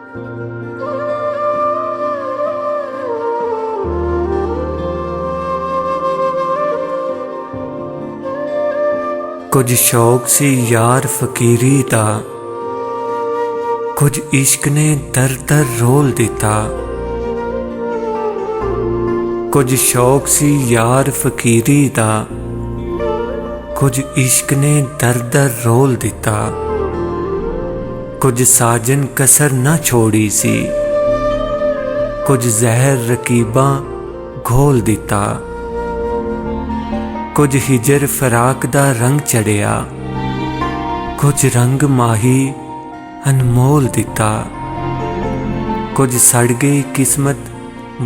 कुछ शौक सी यार फकीरी दा, कुछ इश्क ने दर दर रोल दिता। कुछ शौक सी यार फकीरी दा, कुछ इश्क ने दर दर रोल दिता। कुछ साजन कसर ना छोड़ी सी, कुछ जहर रकीबा घोल दिता। कुछ हिजर फराक दा रंग चढ़िया, कुछ रंग माही अनमोल दिता। कुछ सड़ गई किस्मत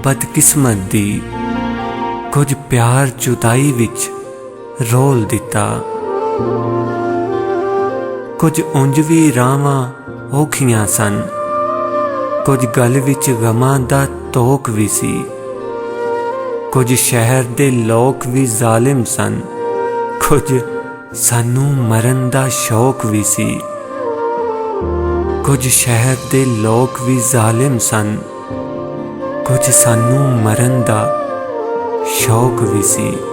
बदकिस्मत दी, कुछ प्यार जुदाई विच रोल दिता। कुछ उंज भी रावां औखियां सन, कुछ गल विच गमां दा तोक भी सी। कुछ शहर दे लोक भी जालिम सन, कुछ सानू मरन दा शौक भी सी। कुछ शहर दे लोक भी जालिम सन, कुछ सानू मरन दा शौक भी सी।